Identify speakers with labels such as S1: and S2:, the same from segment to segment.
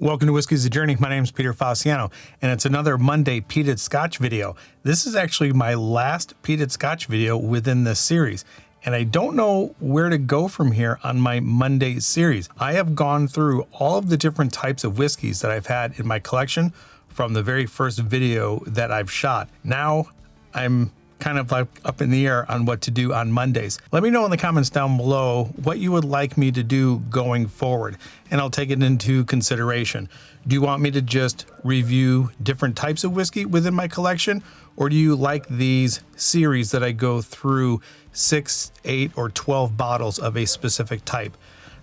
S1: Welcome to Whiskey's a Journey. My name is Peter Faciano, and it's another Monday peated Scotch video. This is actually my last peated Scotch video within this series, and I don't know where to go from here on my Monday series. I have gone through all of the different types of whiskeys that I've had in my collection from the very first video that I've shot. Now I'm kind of like up in the air on what to do on Mondays. Let me know in the comments down below what you would like me to do going forward, and I'll take it into consideration. Do you want me to just review different types of whiskey within my collection, or do you like these series that I go through 6, 8, or 12 bottles of a specific type?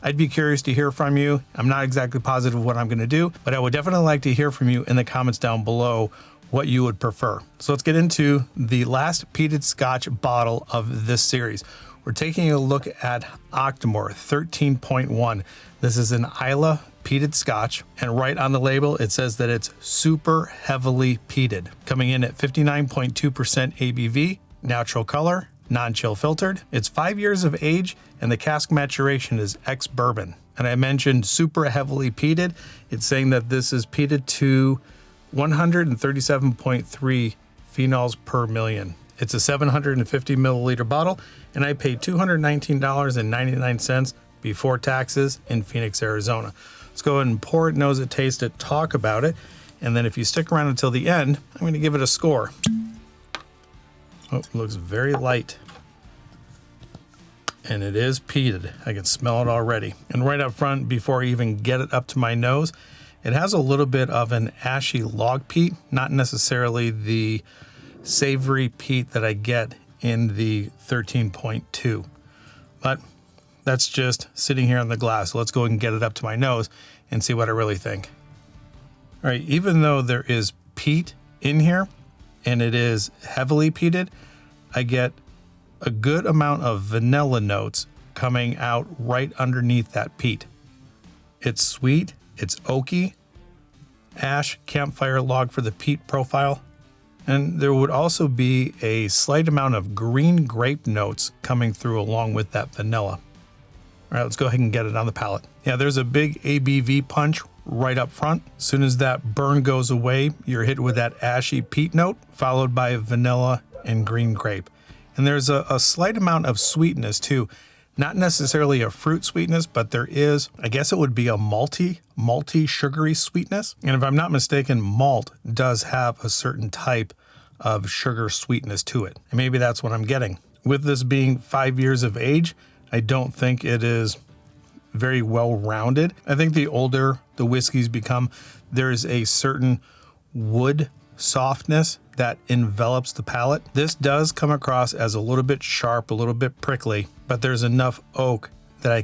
S1: I'd be curious to hear from you. I'm not exactly positive what I'm gonna do, but I would definitely like to hear from you in the comments down below what you would prefer. So let's get into the last peated Scotch bottle of this series. We're taking a look at Octomore 13.1. This is an Islay peated Scotch, and right on the label it says that it's super heavily peated, coming in at 59.2% ABV, natural color, non-chill filtered. It's 5 years of age, and the cask maturation is ex-bourbon. And I mentioned super heavily peated. It's saying that this is peated to 137.3 phenols per million. It's a 750 milliliter bottle, and I paid $219.99 before taxes in Phoenix, Arizona. Let's go ahead and pour it, nose it, taste it, talk about it, and then if you stick around until the end, I'm going to give it a score. Oh, it looks very light. And it is peated. I can smell it already. And right up front, before I even get it up to my nose, it has a little bit of an ashy log peat, not necessarily the savory peat that I get in the 13.2. But that's just sitting here in the glass. So let's go and get it up to my nose and see what I really think. All right, even though there is peat in here and it is heavily peated, I get a good amount of vanilla notes coming out right underneath that peat. It's sweet. It's oaky, ash, campfire log for the peat profile, and there would also be a slight amount of green grape notes coming through along with that vanilla. All right, let's go ahead and get it on the palate. Yeah, there's a big ABV punch right up front. As soon as that burn goes away, you're hit with that ashy peat note, followed by vanilla and green grape. And there's a slight amount of sweetness too. Not necessarily a fruit sweetness, but there is, I guess it would be a malty, sugary sweetness. And if I'm not mistaken, malt does have a certain type of sugar sweetness to it. And maybe that's what I'm getting. With this being 5 years of age, I don't think it is very well rounded. I think the older the whiskeys become, there's a certain wood softness that envelops the palate. This does come across as a little bit sharp, a little bit prickly, but there's enough oak that I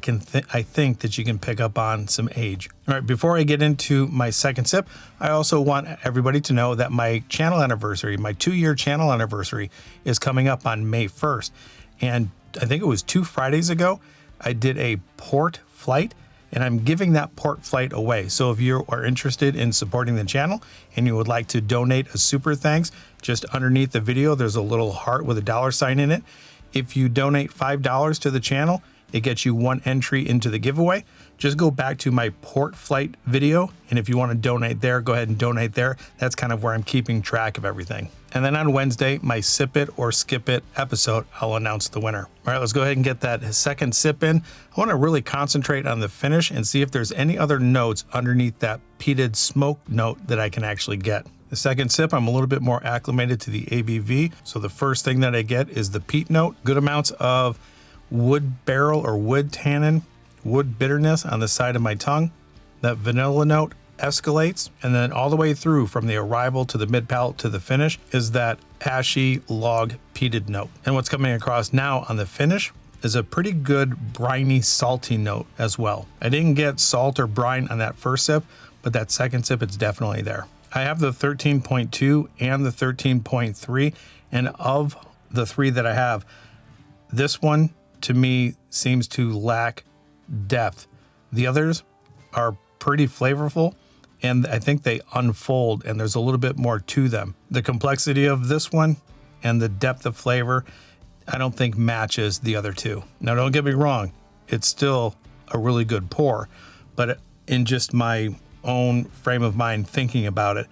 S1: think that you can pick up on some age. All right, before I get into my second sip, I also want everybody to know that my channel anniversary, my 2-year channel anniversary, is coming up on May 1st. And I think it was 2 Fridays ago, I did a port flight, and I'm giving that port flight away. So if you are interested in supporting the channel and you would like to donate a super thanks, just underneath the video, there's a little heart with a $sign in it. If you donate $5 to the channel, it gets you 1 entry into the giveaway. Just go back to my port flight video, and if you want to donate there, go ahead and donate there. That's kind of where I'm keeping track of everything. And then on Wednesday, my Sip It or Skip It episode, I'll announce the winner. All right, let's go ahead and get that second sip in. I want to really concentrate on the finish and see if there's any other notes underneath that peated smoke note that I can actually get. The second sip, I'm a little bit more acclimated to the ABV. So the first thing that I get is the peat note, good amounts of wood barrel or wood tannin, wood bitterness on the side of my tongue. That vanilla note escalates, and then all the way through from the arrival to the mid palate to the finish is that ashy log peated note. And what's coming across now on the finish is a pretty good briny, salty note as well. I didn't get salt or brine on that first sip, but that second sip, it's definitely there. I have the 13.2 and the 13.3, and of the 3 that I have, this one to me seems to lack depth. The others are pretty flavorful, and I think they unfold, and there's a little bit more to them. The complexity of this one and the depth of flavor, I don't think matches the other two. Now, don't get me wrong, it's still a really good pour, but in just my own frame of mind thinking about it,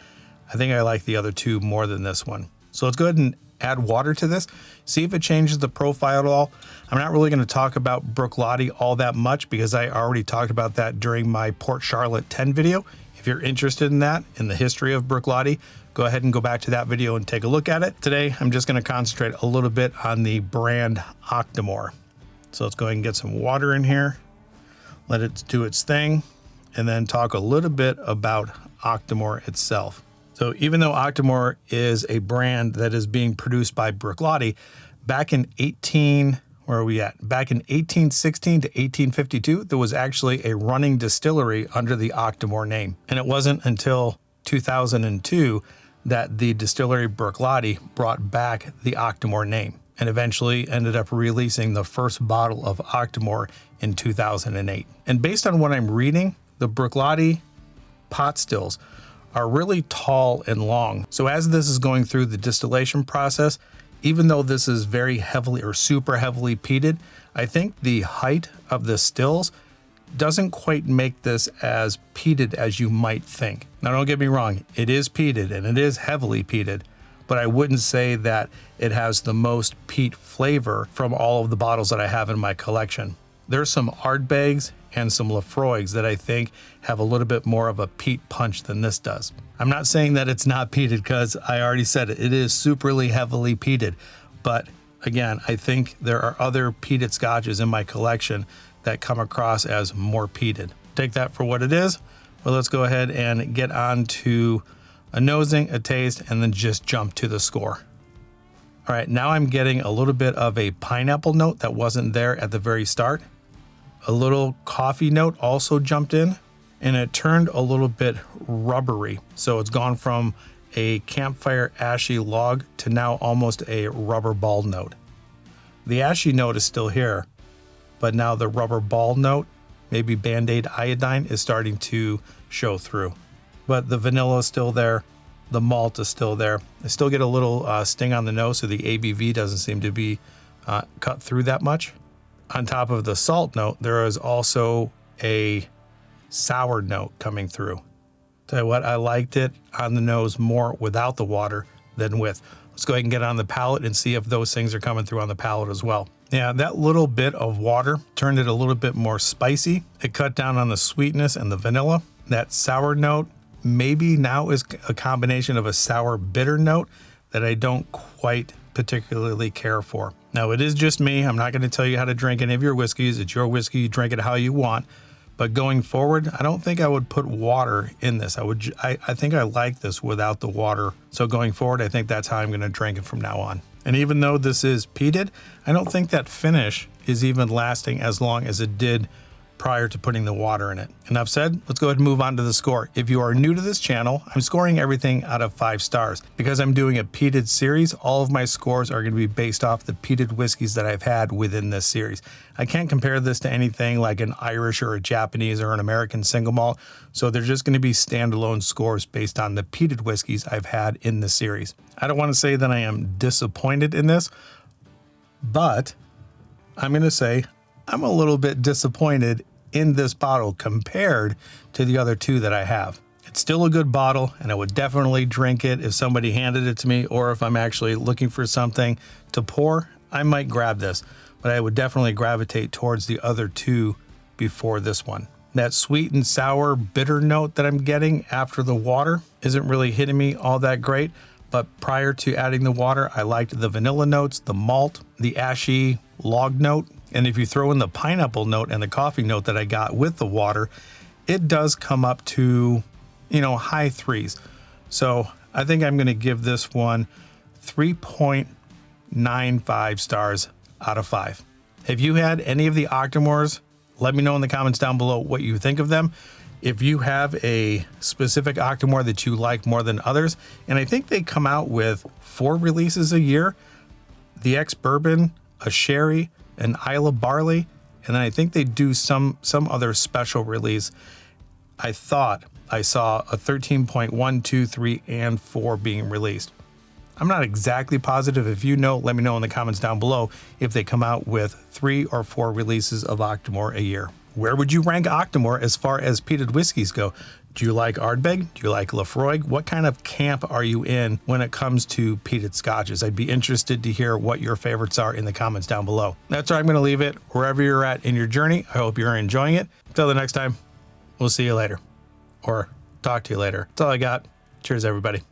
S1: I think I like the other two more than this one. So let's go ahead and add water to this, see if it changes the profile at all. I'm not really going to talk about Bruichladdich all that much because I already talked about that during my Port Charlotte 10 video. If you're interested in that, in the history of Bruichladdich, go ahead and go back to that video and take a look at it. Today, I'm just going to concentrate a little bit on the brand Octomore. So let's go ahead and get some water in here, let it do its thing, and then talk a little bit about Octomore itself. So even though Octomore is a brand that is being produced by Bruichladdich, back in 1816 to 1852, there was actually a running distillery under the Octomore name. And it wasn't until 2002 that the distillery Bruichladdich brought back the Octomore name and eventually ended up releasing the first bottle of Octomore in 2008. And based on what I'm reading, the Bruichladdich pot stills are really tall and long. So as this is going through the distillation process, even though this is very heavily or super heavily peated, I think the height of the stills doesn't quite make this as peated as you might think. Now don't get me wrong, it is peated and it is heavily peated, but I wouldn't say that it has the most peat flavor from all of the bottles that I have in my collection. There's some Ardbegs and some Laphroaigs that I think have a little bit more of a peat punch than this does. I'm not saying that it's not peated because I already said it. It is superly heavily peated. But again, I think there are other peated scotches in my collection that come across as more peated. Take that for what it is. But let's go ahead and get on to a nosing, a taste, and then just jump to the score. All right, now I'm getting a little bit of a pineapple note that wasn't there at the very start. A little coffee note also jumped in, and it turned a little bit rubbery. So it's gone from a campfire ashy log to now almost a rubber ball note. The ashy note is still here, but now the rubber ball note, maybe Band-Aid iodine, is starting to show through. But the vanilla is still there. The malt is still there. I still get a little sting on the nose, so the ABV doesn't seem to be cut through that much. On top of the salt note, there is also a sour note coming through. Tell you what, I liked it on the nose more without the water than with. Let's go ahead and get on the palate and see if those things are coming through on the palate as well. Yeah, that little bit of water turned it a little bit more spicy. It cut down on the sweetness and the vanilla. That sour note maybe now is a combination of a sour bitter note that I don't quite particularly care for. Now, it is just me. I'm not going to tell you how to drink any of your whiskeys. It's your whiskey. You drink it how you want. But going forward, I don't think I would put water in this. I think I like this without the water. So going forward, I think that's how I'm going to drink it from now on. And even though this is peated, I don't think that finish is even lasting as long as it did prior to putting the water in it. Enough said, let's go ahead and move on to the score. If you are new to this channel, I'm scoring everything out of 5 stars. Because I'm doing a peated series, all of my scores are going to be based off the peated whiskeys that I've had within this series. I can't compare this to anything like an Irish or a Japanese or an American single malt, so they're just going to be standalone scores based on the peated whiskeys I've had in the series. I don't want to say that I am disappointed in this, but I'm going to say I'm a little bit disappointed in this bottle compared to the other two that I have. It's still a good bottle, and I would definitely drink it if somebody handed it to me, or if I'm actually looking for something to pour, I might grab this, but I would definitely gravitate towards the other two before this one. That sweet and sour bitter note that I'm getting after the water isn't really hitting me all that great, but prior to adding the water, I liked the vanilla notes, the malt, the ashy log note. And if you throw in the pineapple note and the coffee note that I got with the water, it does come up to, high 3s. So I think I'm going to give this one 3.95 stars out of 5. Have you had any of the Octomores? Let me know in the comments down below what you think of them. If you have a specific Octomore that you like more than others, and I think they come out with 4 releases a year, the ex-bourbon, a sherry, an Isla barley, and then I think they do some other special release. I thought I saw a 13.1, 2, 3, and 4 being released. I'm not exactly positive. If you know, let me know in the comments down below if they come out with 3 or 4 releases of Octomore a year. Where would you rank Octomore as far as peated whiskeys go? Do you like Ardbeg? Do you like Lafroig? What kind of camp are you in when it comes to peated scotches? I'd be interested to hear what your favorites are in the comments down below. That's where I'm going to leave it. Wherever you're at in your journey, I hope you're enjoying it. Until the next time, we'll see you later. Or talk to you later. That's all I got. Cheers, everybody.